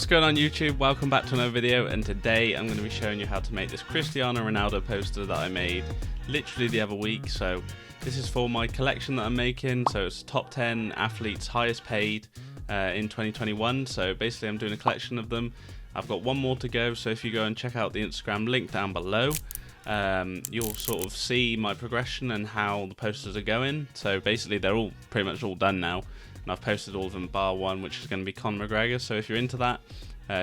What's going on YouTube? Welcome back to another video, and today I'm going to be showing you how to make this Cristiano Ronaldo poster that I made literally the other week. So this is for my collection that I'm making, so it's top 10 athletes highest paid in 2021. So basically I'm doing a collection of them. I've got one more to go, so if you go and check out the Instagram link down below, you'll sort of see my progression and how the posters are going. So basically they're all pretty much all done now, and I've posted all of them bar one, which is going to be Conor McGregor. So if you're into that,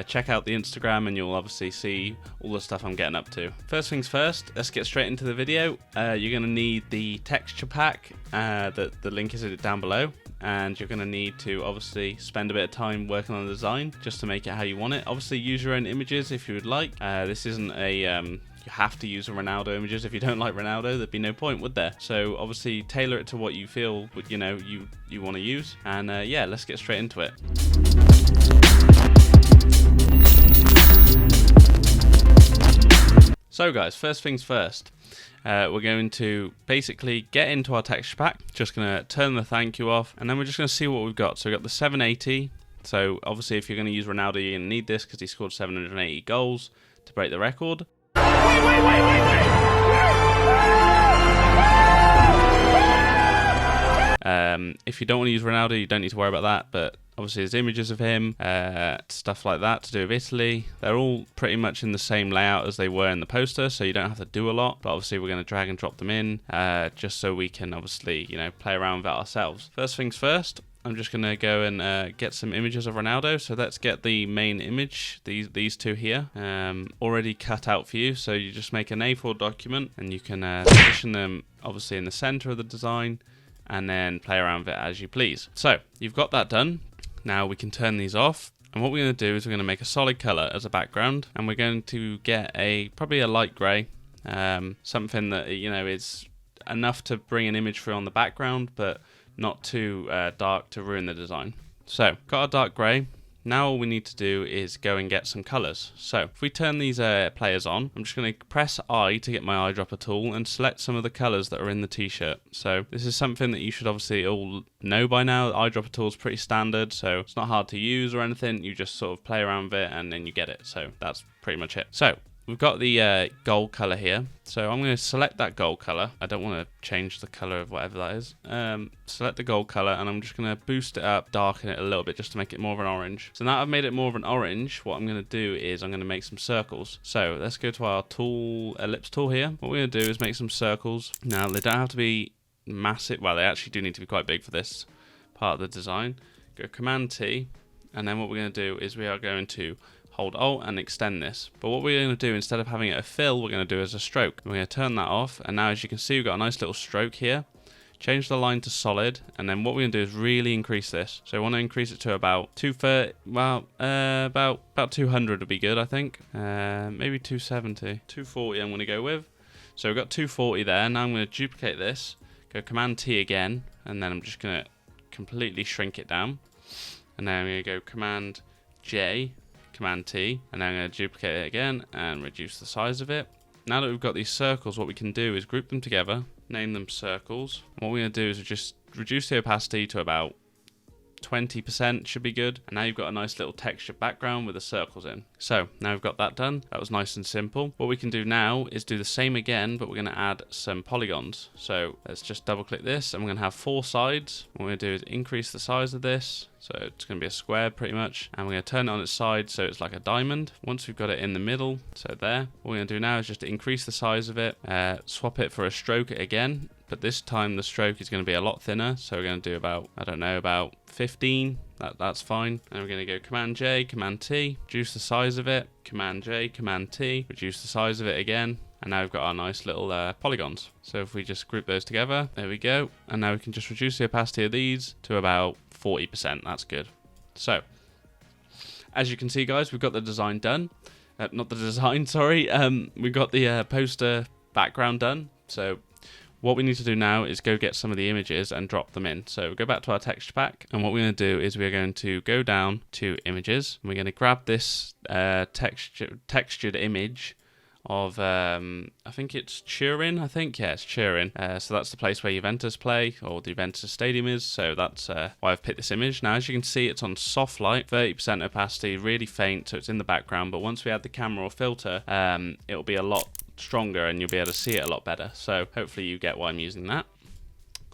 check out the Instagram and you'll obviously see all the stuff I'm getting up to. First things first, let's get straight into the video. You're going to need the texture pack, the link is down below, and you're going to need to obviously spend a bit of time working on the design just to make it how you want it. Obviously use your own images if you would like. This isn't a you have to use a Ronaldo images. If you don't like Ronaldo, there'd be no point, would there? So obviously tailor it to what you feel you want to use, and yeah, let's get straight into it. So guys, first things first, we're going to basically get into our texture pack. Just going to turn the thank you off, and then we're just going to see what we've got. So we've got the 780. So obviously if you're going to use Ronaldo, you're going to need this because he scored 780 goals to break the record. If you don't want to use Ronaldo, you don't need to worry about that, but obviously there's images of him, stuff like that to do with Italy. They're all pretty much in the same layout as they were in the poster, so you don't have to do a lot, but obviously we're going to drag and drop them in, just so we can obviously, play around with it ourselves. First things first, I'm just going to go and get some images of Ronaldo. So let's get the main image, these two here, already cut out for you. So you just make an A4 document and you can position them obviously in the center of the design and then play around with it as you please. So you've got that done. Now we can turn these off. And what we're going to do is we're going to make a solid color as a background, and we're going to get probably a light gray, something that is enough to bring an image through on the background, but not too dark to ruin the design. So got a dark grey. Now all we need to do is go and get some colours. So if we turn these players on, I'm just going to press I to get my eyedropper tool and select some of the colours that are in the t-shirt. So this is something that you should obviously all know by now. The eyedropper tool is pretty standard, so it's not hard to use or anything. You just sort of play around with it and then you get it. So that's pretty much it. So we've got the gold colour here, so I'm going to select that gold colour. I don't want to change the colour of whatever that is. Select the gold colour, and I'm just going to boost it up, darken it a little bit just to make it more of an orange. So now I've made it more of an orange, what I'm going to do is I'm going to make some circles. So let's go to our tool, ellipse tool here. What we're going to do is make some circles. Now they don't have to be massive, well they actually do need to be quite big for this part of the design. Go Command T, and then what we're going to do is we are going to hold Alt and extend this. But what we're going to do, instead of having it a fill, we're going to do as a stroke. We're going to turn that off, and now as you can see we've got a nice little stroke here. Change the line to solid, and then what we're going to do is really increase this. So we want to increase it to about 230, well, about 200 would be good, I think. Maybe 270, 240 I'm going to go with. So we've got 240 there. Now I'm going to duplicate this, go Command T again, and then I'm just going to completely shrink it down. And then I'm going to go Command J, Command T, and then I'm going to duplicate it again and reduce the size of it. Now that we've got these circles, what we can do is group them together, name them circles. And what we're going to do is just reduce the opacity to about 20%, should be good. And now you've got a nice little texture background with the circles in. So now we've got that done. That was nice and simple. What we can do now is do the same again, but we're going to add some polygons. So let's just double click this, and we're going to have 4 sides. What we're going to do is increase the size of this. So it's going to be a square pretty much, and we're going to turn it on its side so it's like a diamond. Once we've got it in the middle, so there, what we're going to do now is just increase the size of it, swap it for a stroke again, but this time the stroke is going to be a lot thinner, so we're going to do about, I don't know, about 15. That's fine. And we're going to go Command J, Command T, reduce the size of it, Command J, Command T, reduce the size of it again. And now we've got our nice little polygons. So if we just group those together, there we go. And now we can just reduce the opacity of these to about 40%. That's good. So as you can see, guys, we've got the design done. Not the design, sorry. We've got the poster background done. So what we need to do now is go get some of the images and drop them in. So go back to our texture pack, and what we're going to do is we're going to go down to images, and we're going to grab this textured image I think it's Turin, yeah, it's Turin. So that's the place where Juventus play, or the Juventus Stadium is, so that's why I've picked this image. Now, as you can see, it's on soft light, 30% opacity, really faint, so it's in the background, but once we add the camera or filter, it'll be a lot stronger and you'll be able to see it a lot better. So hopefully you get why I'm using that.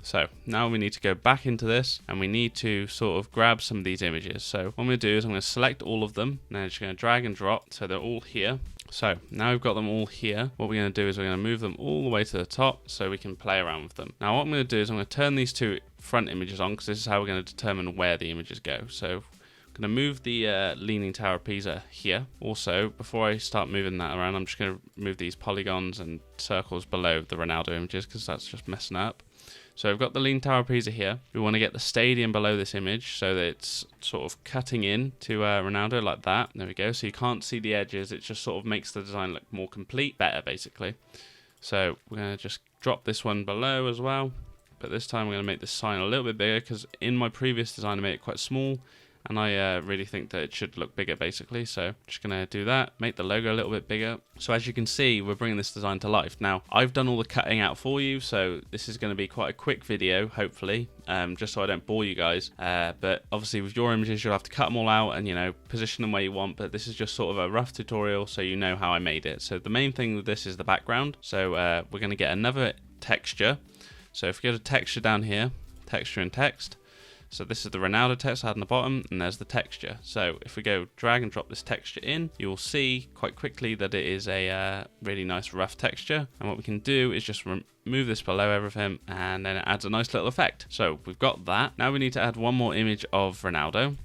So now we need to go back into this and we need to sort of grab some of these images. So what I'm going to do is I'm going to select all of them and then I'm just going to drag and drop so they're all here. So now we've got them all here. What we're going to do is we're going to move them all the way to the top so we can play around with them. Now what I'm going to do is I'm going to turn these two front images on because this is how we're going to determine where the images go. So I'm going to move the Leaning Tower of Pisa here. Also, before I start moving that around, I'm just going to move these polygons and circles below the Ronaldo images because that's just messing up. So I've got the Leaning Tower of Pisa here. We want to get the stadium below this image so that it's sort of cutting in to Ronaldo like that. There we go. So you can't see the edges. It just sort of makes the design look more complete, better basically. So we're going to just drop this one below as well. But this time we're going to make this sign a little bit bigger because in my previous design I made it quite small. And I really think that it should look bigger basically. So just going to do that, make the logo a little bit bigger. So as you can see, we're bringing this design to life. Now, I've done all the cutting out for you. So this is going to be quite a quick video, hopefully, just so I don't bore you guys. But obviously with your images, you'll have to cut them all out and, you know, position them where you want. But this is just sort of a rough tutorial so you know how I made it. So the main thing with this is the background. So we're going to get another texture. So if we go to texture down here, texture and text. So this is the Ronaldo text I had on the bottom, and there's the texture. So if we go drag and drop this texture in, you will see quite quickly that it is a really nice rough texture. And what we can do is just remove this below everything, and then it adds a nice little effect. So we've got that. Now we need to add one more image of Ronaldo,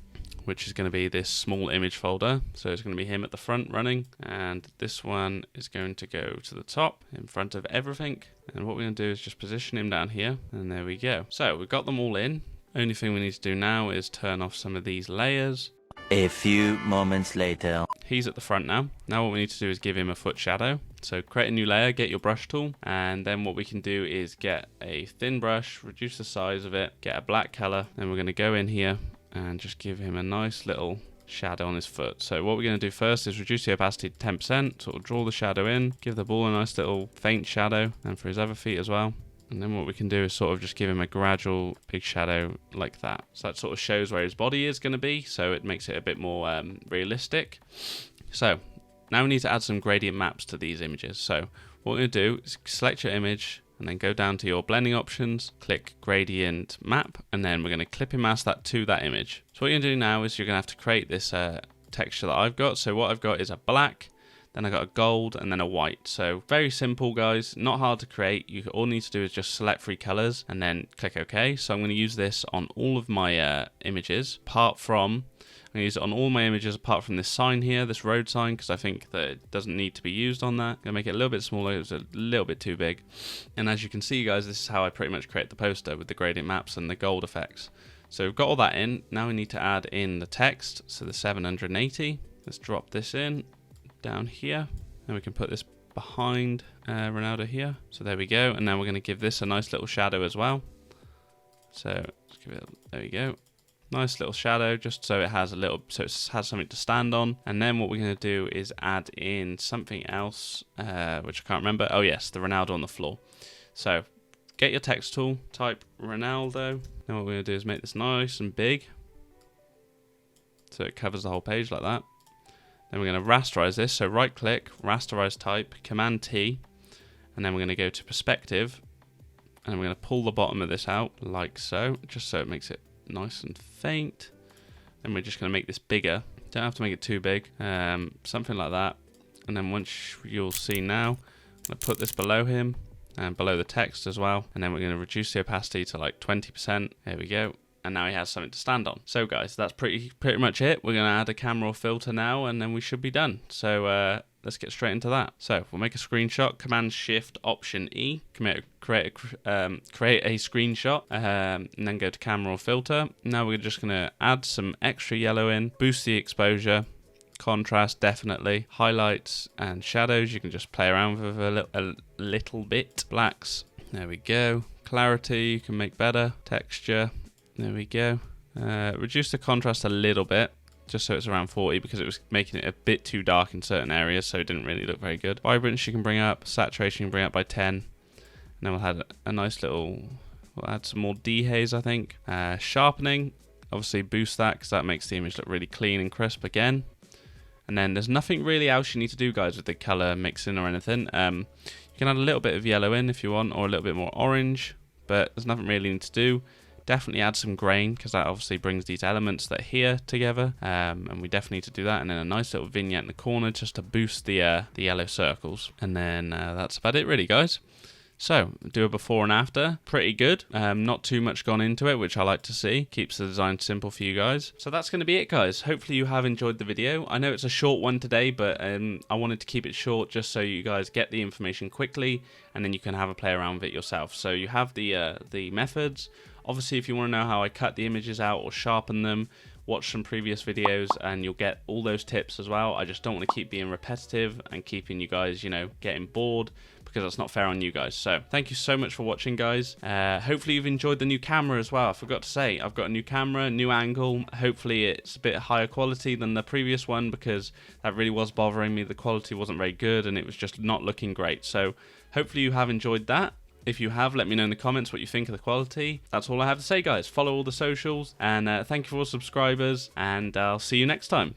which is going to be this small image folder. So it's going to be him at the front running, and this one is going to go to the top in front of everything. And what we're going to do is just position him down here, and there we go. So we've got them all in. Only thing we need to do now is turn off some of these layers. A few moments later. He's at the front now. Now what we need to do is give him a foot shadow. So create a new layer, get your brush tool, and then what we can do is get a thin brush, reduce the size of it, get a black color, then we're going to go in here and just give him a nice little shadow on his foot. So what we're going to do first is reduce the opacity to 10%, sort of draw the shadow in, give the ball a nice little faint shadow, and for his other feet as well. And then what we can do is sort of just give him a gradual big shadow like that. So that sort of shows where his body is going to be, so it makes it a bit more realistic. So now we need to add some gradient maps to these images. So what we're going to do is select your image and then go down to your blending options, click gradient map, and then we're going to clip and mask that to that image. So what you're going to do now is you're going to have to create this texture that I've got. So what I've got is a black, then I got a gold, and then a white. So very simple, guys, not hard to create. You all need to do is just select 3 colors and then click OK. So I'm going to use this on all of my images, apart from, I'm going to use it on all my images apart from this sign here, this road sign, because I think that it doesn't need to be used on that. I'm going to make it a little bit smaller. It was a little bit too big. And as you can see, guys, this is how I pretty much create the poster with the gradient maps and the gold effects. So we've got all that in. Now we need to add in the text, so the 780. Let's drop this in down here, and we can put this behind Ronaldo here. So there we go, and now we're going to give this a nice little shadow as well. So let's give it, there we go, nice little shadow, just so it has a little, so it has something to stand on. And then what we're going to do is add in something else, which I can't remember. Oh yes, the Ronaldo on the floor. So get your text tool, type Ronaldo. Then what we're going to do is make this nice and big, so it covers the whole page like that. Then we're going to rasterize this, so right click, rasterize type, Command T, and then we're going to go to perspective, and we're going to pull the bottom of this out like so, just so it makes it nice and faint. Then we're just going to make this bigger, don't have to make it too big, something like that. And then once you'll see now, I'm going to put this below him and below the text as well, and then we're going to reduce the opacity to like 20%, there we go. And now he has something to stand on. So guys, that's pretty much it. We're going to add a camera or filter now, and then we should be done. So let's get straight into that. So we'll make a screenshot, Command Shift Option E, create a screenshot, and then go to camera or filter. Now we're just going to add some extra yellow in, boost the exposure, contrast definitely, highlights and shadows. You can just play around with a little bit. Blacks, there we go. Clarity, you can make better. Texture. There we go. Reduce the contrast a little bit, just so it's around 40, because it was making it a bit too dark in certain areas, so it didn't really look very good. Vibrance you can bring up, saturation you can bring up by 10, and then we'll have a nice little, we'll add some more dehaze I think. Sharpening, obviously boost that because that makes the image look really clean and crisp again. And then there's nothing really else you need to do, guys, with the color mixing or anything. You can add a little bit of yellow in if you want, or a little bit more orange, but there's nothing really you need to do. Definitely add some grain, because that obviously brings these elements that are here together, and we definitely need to do that. And then a nice little vignette in the corner just to boost the yellow circles. And then that's about it really, guys. So, do a before and after, pretty good, not too much gone into it, which I like to see, keeps the design simple for you guys. So that's going to be it, guys. Hopefully you have enjoyed the video. I know it's a short one today, but I wanted to keep it short just so you guys get the information quickly, and then you can have a play around with it yourself. So you have the methods. Obviously, if you want to know how I cut the images out or sharpen them, watch some previous videos and you'll get all those tips as well. I just don't want to keep being repetitive and keeping you guys, you know, getting bored, because that's not fair on you guys. So thank you so much for watching, guys. Hopefully you've enjoyed the new camera as well. I forgot to say, I've got a new camera, new angle. Hopefully it's a bit higher quality than the previous one, because that really was bothering me. The quality wasn't very good and it was just not looking great. So hopefully you have enjoyed that. If you have, let me know in the comments what you think of the quality. That's all I have to say, guys. Follow all the socials, and thank you for all subscribers, and I'll see you next time.